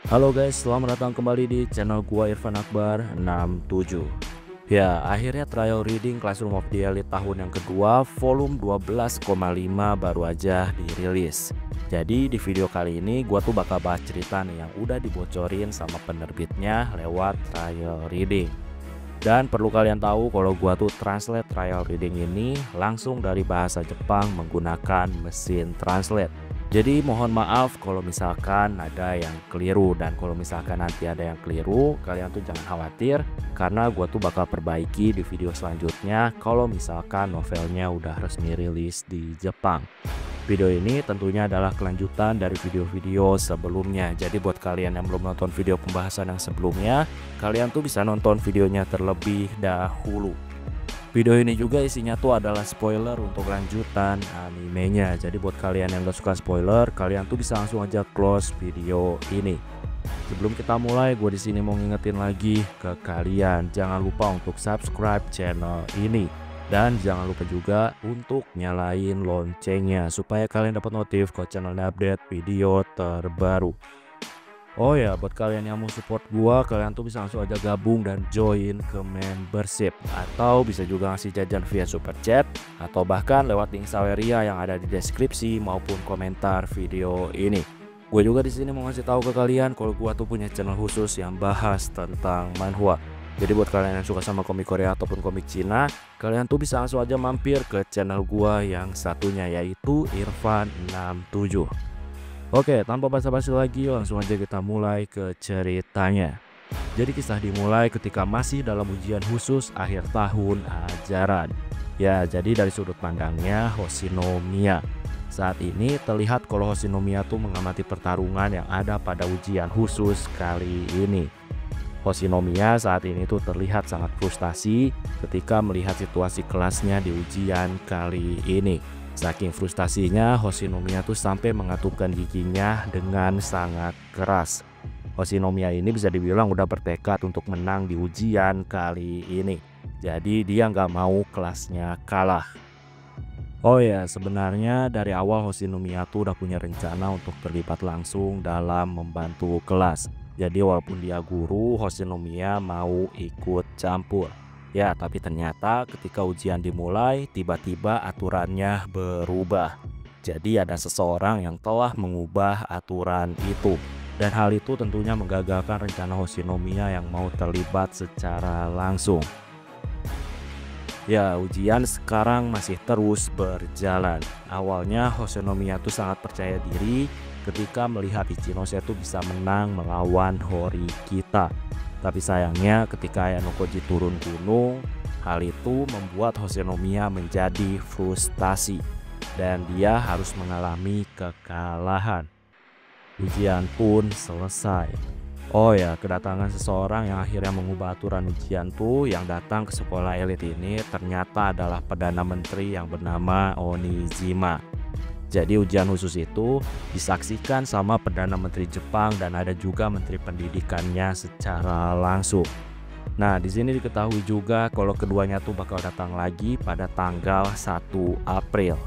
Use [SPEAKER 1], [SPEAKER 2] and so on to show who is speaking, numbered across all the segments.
[SPEAKER 1] Halo guys, selamat datang kembali di channel gua Irfan Akbar 67. Ya, akhirnya trial reading Classroom of the Elite tahun yang kedua volume 12,5 baru aja dirilis. Jadi di video kali ini gua tuh bakal bahas cerita nih yang udah dibocorin sama penerbitnya lewat trial reading. Dan perlu kalian tahu kalau gua tuh translate trial reading ini langsung dari bahasa Jepang menggunakan mesin translate. Jadi mohon maaf kalau misalkan ada yang keliru, dan kalau misalkan nanti ada yang keliru kalian tuh jangan khawatir karena gua tuh bakal perbaiki di video selanjutnya kalau misalkan novelnya udah resmi rilis di Jepang. Video ini tentunya adalah kelanjutan dari video-video sebelumnya. Jadi buat kalian yang belum nonton video pembahasan yang sebelumnya, kalian tuh bisa nonton videonya terlebih dahulu. Video ini juga isinya tuh adalah spoiler untuk lanjutan animenya. Jadi buat kalian yang gak suka spoiler, kalian tuh bisa langsung aja close video ini. Sebelum kita mulai, gue di sini mau ngingetin lagi ke kalian, jangan lupa untuk subscribe channel ini. Dan jangan lupa juga untuk nyalain loncengnya supaya kalian dapat notif kalau channelnya update video terbaru. Oh ya, buat kalian yang mau support gua, kalian tuh bisa langsung aja gabung dan join ke membership, atau bisa juga ngasih jajan via super chat, atau bahkan lewat link Saweria yang ada di deskripsi maupun komentar video ini. Gue juga di sini mau ngasih tahu ke kalian kalau gua tuh punya channel khusus yang bahas tentang manhwa. Jadi buat kalian yang suka sama komik Korea ataupun komik Cina, kalian tuh bisa langsung aja mampir ke channel gua yang satunya, yaitu Irfan67. Oke, tanpa basa-basi lagi, langsung aja kita mulai ke ceritanya. Jadi kisah dimulai ketika masih dalam ujian khusus akhir tahun ajaran. Ya, jadi dari sudut pandangnya Hoshinomiya. Saat ini terlihat kalau Hoshinomiya tuh mengamati pertarungan yang ada pada ujian khusus kali ini. Hoshinomiya saat ini tuh terlihat sangat frustasi ketika melihat situasi kelasnya di ujian kali ini. Saking frustasinya, Hoshinomiya tuh sampai mengatupkan giginya dengan sangat keras. Hoshinomiya ini bisa dibilang udah bertekad untuk menang di ujian kali ini. Jadi dia nggak mau kelasnya kalah. Oh ya, sebenarnya dari awal Hoshinomiya tuh udah punya rencana untuk terlibat langsung dalam membantu kelas. Jadi walaupun dia guru, Hoshinomiya mau ikut campur. Ya, tapi ternyata ketika ujian dimulai, tiba-tiba aturannya berubah. Jadi ada seseorang yang telah mengubah aturan itu. Dan hal itu tentunya menggagalkan rencana Hoshinomiya yang mau terlibat secara langsung. Ya, ujian sekarang masih terus berjalan. Awalnya Hoshinomiya tuh sangat percaya diri ketika melihat Ichinose tuh bisa menang melawan Horikita. Tapi sayangnya ketika Ayanokoji turun gunung, hal itu membuat Hoshinomiya menjadi frustasi dan dia harus mengalami kekalahan. Ujian pun selesai. Oh ya, kedatangan seseorang yang akhirnya mengubah aturan ujian tuh yang datang ke sekolah elit ini ternyata adalah Perdana Menteri yang bernama Onijima. Jadi ujian khusus itu disaksikan sama Perdana Menteri Jepang dan ada juga Menteri Pendidikannya secara langsung. Nah, di sini diketahui juga kalau keduanya tuh bakal datang lagi pada tanggal 1 April.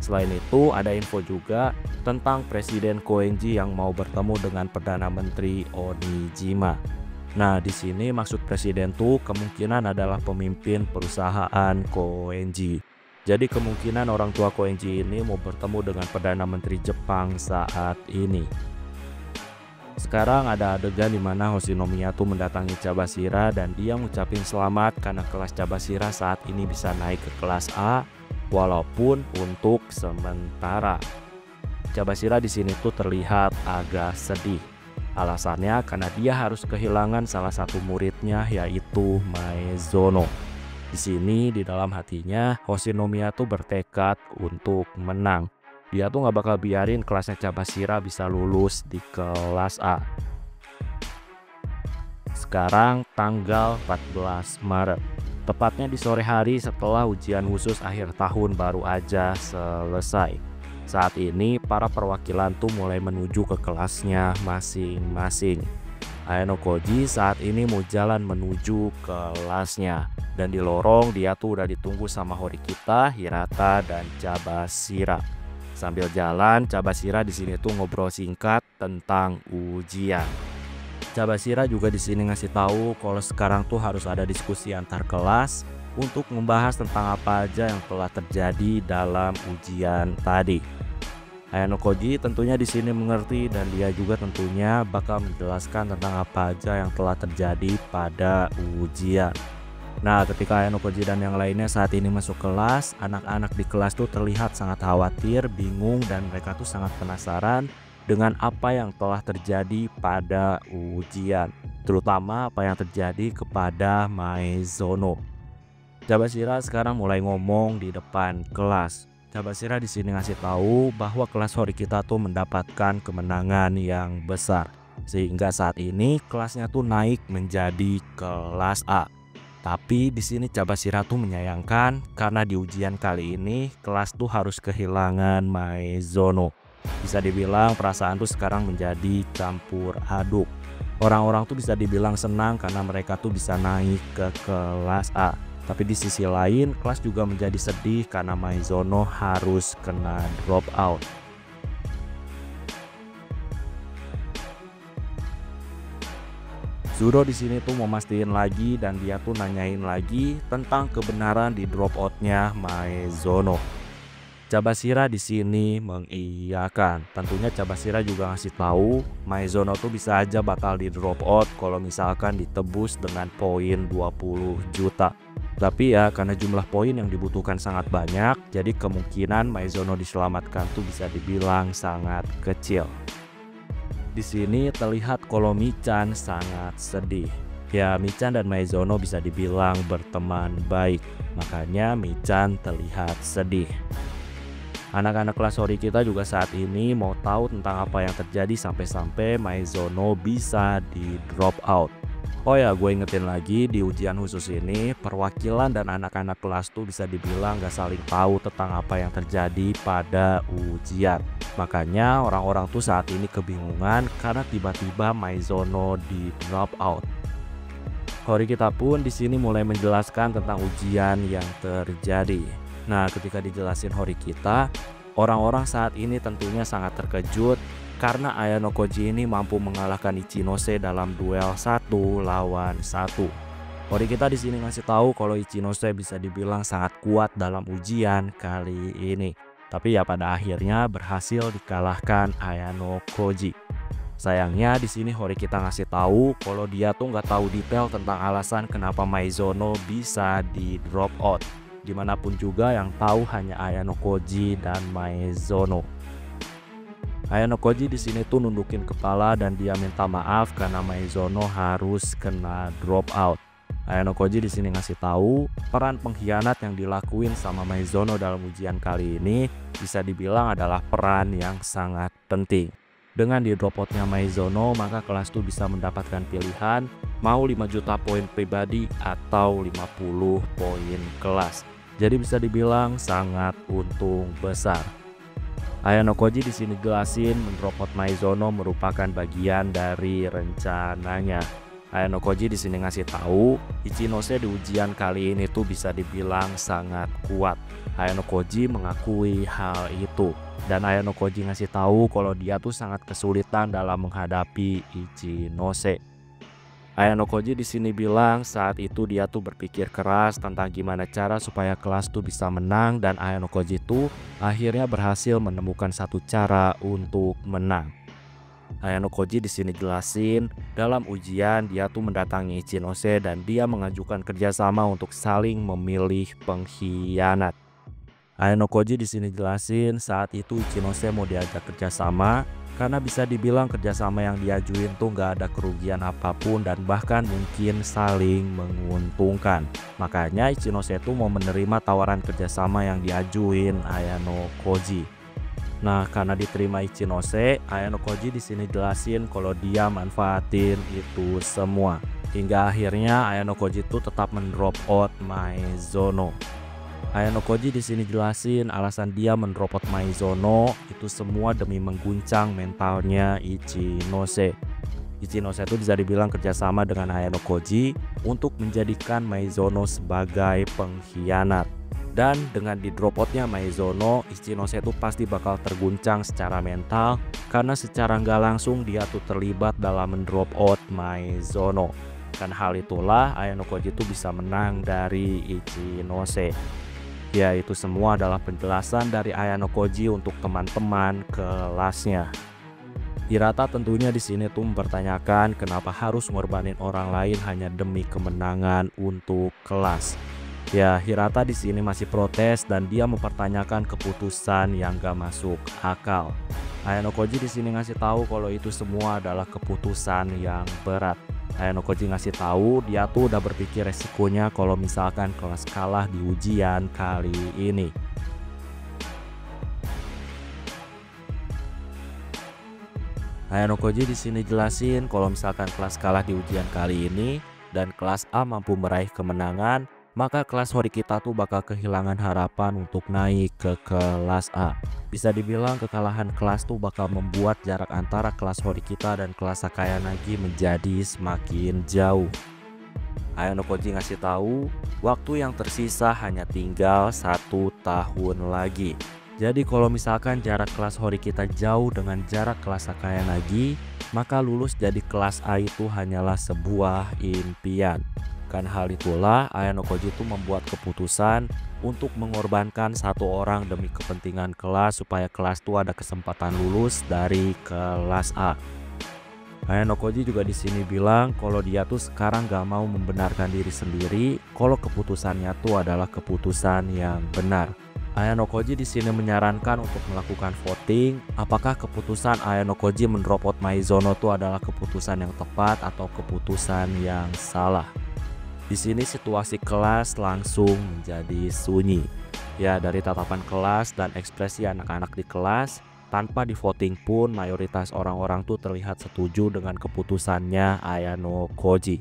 [SPEAKER 1] Selain itu, ada info juga tentang Presiden Koenji yang mau bertemu dengan Perdana Menteri Onijima. Nah, di sini maksud presiden tuh kemungkinan adalah pemimpin perusahaan Koenji. Jadi kemungkinan orang tua Koenji ini mau bertemu dengan Perdana Menteri Jepang saat ini. Sekarang ada adegan di mana Hoshinomiya tuh mendatangi Cabashira dan dia ngucapin selamat karena kelas Cabashira saat ini bisa naik ke kelas A walaupun untuk sementara. Cabashira di sini tuh terlihat agak sedih. Alasannya karena dia harus kehilangan salah satu muridnya, yaitu Maezono. Di sini di dalam hatinya Hoshinomiya tuh bertekad untuk menang. Dia tuh nggak bakal biarin kelasnya Cabashira bisa lulus di kelas A. Sekarang tanggal 14 Maret. Tepatnya di sore hari setelah ujian khusus akhir tahun baru aja selesai. Saat ini para perwakilan tuh mulai menuju ke kelasnya masing-masing. Ayanokoji saat ini mau jalan menuju kelasnya. Dan di lorong dia tuh udah ditunggu sama Horikita, Hirata, dan Cabashira. Sambil jalan, Cabashira di sini tuh ngobrol singkat tentang ujian. Cabashira juga di sini ngasih tahu kalau sekarang tuh harus ada diskusi antar kelas untuk membahas tentang apa aja yang telah terjadi dalam ujian tadi. Ayano Koji tentunya di sini mengerti dan dia juga tentunya bakal menjelaskan tentang apa aja yang telah terjadi pada ujian. Nah, ketika Ayano Koji dan yang lainnya saat ini masuk kelas, anak-anak di kelas tuh terlihat sangat khawatir, bingung, dan mereka tuh sangat penasaran dengan apa yang telah terjadi pada ujian, terutama apa yang terjadi kepada Maizono. Cabashira sekarang mulai ngomong di depan kelas. Cabashira di sini ngasih tahu bahwa kelas Horikita tuh mendapatkan kemenangan yang besar, sehingga saat ini kelasnya tuh naik menjadi kelas A. Tapi di sini Cabashira tuh menyayangkan karena di ujian kali ini kelas tuh harus kehilangan Maizono. Bisa dibilang perasaan tuh sekarang menjadi campur aduk. Orang-orang tuh bisa dibilang senang karena mereka tuh bisa naik ke kelas A. Tapi di sisi lain, kelas juga menjadi sedih karena Maizono harus kena drop out. Zuro di sini tuh mau mastiin lagi dan dia tuh nanyain lagi tentang kebenaran di drop outnya Maizono. Cabashira di sini mengiyakan. Tentunya Cabashira juga ngasih tahu Maizono tuh bisa aja bakal di drop out kalau misalkan ditebus dengan poin 20 juta. Tapi ya karena jumlah poin yang dibutuhkan sangat banyak, jadi kemungkinan Maizono diselamatkan tuh bisa dibilang sangat kecil. Di sini terlihat kalau Michan sangat sedih. Ya, Michan dan Maizono bisa dibilang berteman baik, makanya Michan terlihat sedih. Anak-anak kelas Horikita juga saat ini mau tahu tentang apa yang terjadi sampai-sampai Maizono bisa di drop out. Oh ya, gue ingetin lagi di ujian khusus ini perwakilan dan anak-anak kelas tuh bisa dibilang gak saling tahu tentang apa yang terjadi pada ujian. Makanya orang-orang tuh saat ini kebingungan karena tiba-tiba Maizono di drop out. Horikita pun di sini mulai menjelaskan tentang ujian yang terjadi. Nah, ketika dijelasin Horikita, orang-orang saat ini tentunya sangat terkejut karena Ayano Koji ini mampu mengalahkan Ichinose dalam duel 1 lawan 1. Horikita di sini ngasih tahu kalau Ichinose bisa dibilang sangat kuat dalam ujian kali ini. Tapi ya pada akhirnya berhasil dikalahkan Ayano Koji. Sayangnya di sini Horikita ngasih tahu kalau dia tuh nggak tahu detail tentang alasan kenapa Maizono bisa di drop out. Dimanapun juga yang tahu hanya Ayano Koji dan Maizono. Ayano Koji di sini tuh nundukin kepala dan dia minta maaf karena Maizono harus kena drop out. Ayano Koji di sini ngasih tahu peran pengkhianat yang dilakuin sama Maizono dalam ujian kali ini bisa dibilang adalah peran yang sangat penting. Dengan di drop outnya Maizono, maka kelas tuh bisa mendapatkan pilihan mau 5 juta poin pribadi atau 50 poin kelas. Jadi bisa dibilang sangat untung besar. Ayano Koji di sini jelasin mendrop out Maizono merupakan bagian dari rencananya. Ayano Koji di sini ngasih tahu Ichinose di ujian kali ini tuh bisa dibilang sangat kuat. Ayano Koji mengakui hal itu dan Ayano Koji ngasih tahu kalau dia tuh sangat kesulitan dalam menghadapi Ichinose. Ayano Koji di sini bilang saat itu dia tuh berpikir keras tentang gimana cara supaya kelas tuh bisa menang dan Ayano Koji tuh akhirnya berhasil menemukan satu cara untuk menang. Ayano Koji di sini jelasin dalam ujian dia tuh mendatangi Ichinose dan dia mengajukan kerjasama untuk saling memilih pengkhianat. Ayano Koji di sini jelasin saat itu Ichinose mau diajak kerjasama karena bisa dibilang kerjasama yang diajuin tuh gak ada kerugian apapun dan bahkan mungkin saling menguntungkan. Makanya Ichinose tuh mau menerima tawaran kerjasama yang diajuin Ayano Koji. Nah, karena diterima Ichinose, Ayano Koji di sini jelasin kalau dia manfaatin itu semua. Hingga akhirnya Ayano Koji tuh tetap mendrop out Maizono. Ayano Koji di sini jelasin alasan dia mendrop out Maizono itu semua demi mengguncang mentalnya Ichinose. Ichinose itu bisa dibilang kerjasama dengan Ayano Koji untuk menjadikan Maizono sebagai pengkhianat. Dan dengan di drop outnya Maizono, Ichinose itu pasti bakal terguncang secara mental karena secara nggak langsung dia tuh terlibat dalam mendrop out Maizono. Dan hal itulah Ayano Koji itu bisa menang dari Ichinose. Ya, itu semua adalah penjelasan dari Ayano Koji untuk teman-teman kelasnya. Hirata tentunya di sini tuh mempertanyakan kenapa harus ngorbanin orang lain hanya demi kemenangan untuk kelas. Ya, Hirata di sini masih protes dan dia mempertanyakan keputusan yang gak masuk akal. Ayano Koji di sini ngasih tahu kalau itu semua adalah keputusan yang berat. Ayano Koji ngasih tahu dia tuh udah berpikir resikonya kalau misalkan kelas kalah di ujian kali ini. Ayano Koji di sini jelasin kalau misalkan kelas kalah di ujian kali ini dan kelas A mampu meraih kemenangan, maka kelas Horikita tuh bakal kehilangan harapan untuk naik ke kelas A. Bisa dibilang kekalahan kelas tuh bakal membuat jarak antara kelas Horikita dan kelas Sakayanagi menjadi semakin jauh. Ayano Koji ngasih tahu waktu yang tersisa hanya tinggal 1 tahun lagi. Jadi kalau misalkan jarak kelas Horikita jauh dengan jarak kelas Sakayanagi, maka lulus jadi kelas A itu hanyalah sebuah impian. Kan hal itulah Ayano Koji itu membuat keputusan untuk mengorbankan 1 orang demi kepentingan kelas supaya kelas itu ada kesempatan lulus dari kelas A. Ayano Koji juga di sini bilang kalau dia tuh sekarang gak mau membenarkan diri sendiri kalau keputusannya tuh adalah keputusan yang benar. Ayano Koji di sini menyarankan untuk melakukan voting apakah keputusan Ayano Koji mendrop out Maizono itu adalah keputusan yang tepat atau keputusan yang salah. Di sini situasi kelas langsung menjadi sunyi. Ya, dari tatapan kelas dan ekspresi anak-anak di kelas, tanpa di voting pun mayoritas orang-orang tuh terlihat setuju dengan keputusannya Ayano Koji.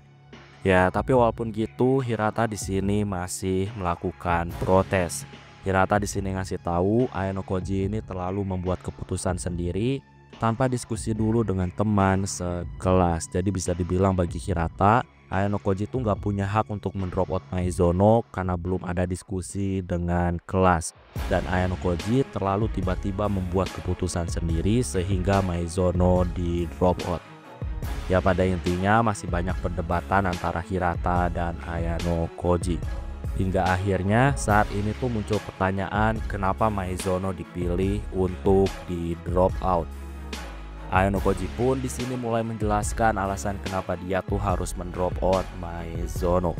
[SPEAKER 1] Ya, tapi walaupun gitu Hirata di sini masih melakukan protes. Hirata di sini ngasih tahu Ayano Koji ini terlalu membuat keputusan sendiri tanpa diskusi dulu dengan teman sekelas. Jadi bisa dibilang bagi Hirata, Ayano Koji itu nggak punya hak untuk mendrop out Maizono karena belum ada diskusi dengan kelas. Dan Ayano Koji terlalu tiba-tiba membuat keputusan sendiri sehingga Maizono di drop out. Ya, pada intinya masih banyak perdebatan antara Hirata dan Ayano Koji. Hingga akhirnya saat ini tuh muncul pertanyaan kenapa Maizono dipilih untuk di drop out. Ayano Koji pun di sini mulai menjelaskan alasan kenapa dia tuh harus mendrop out Maizono.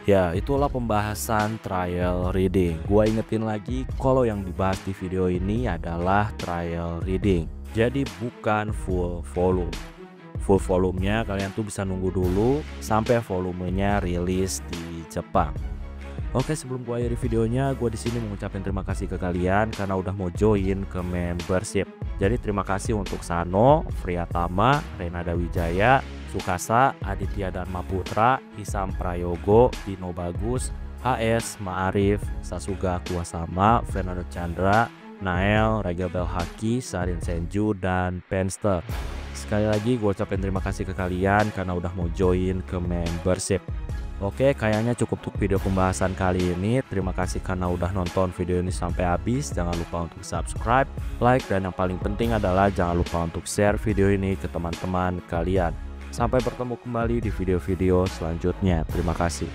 [SPEAKER 1] Ya, itulah pembahasan trial reading. Gua ingetin lagi kalau yang dibahas di video ini adalah trial reading. Jadi bukan full volume. Full volumenya kalian tuh bisa nunggu dulu sampai volumenya rilis di Jepang. Oke, sebelum gue akhiri videonya, gue di sini mengucapkan terima kasih ke kalian karena udah mau join ke membership. Jadi terima kasih untuk Sano, Priyatama, Renada Wijaya, Sukasa, Aditya Dharma Putra, Hisam Prayogo, Dino Bagus, HS, Ma'arif, Sasuga Kuasama, Fernando Chandra, Nael, Raga Belhaki, Sarin Senju, dan Penster. Sekali lagi gue ucapin terima kasih ke kalian karena udah mau join ke membership. Oke, kayaknya cukup untuk video pembahasan kali ini. Terima kasih karena udah nonton video ini sampai habis. Jangan lupa untuk subscribe, like, dan yang paling penting adalah jangan lupa untuk share video ini ke teman-teman kalian. Sampai bertemu kembali di video-video selanjutnya. Terima kasih.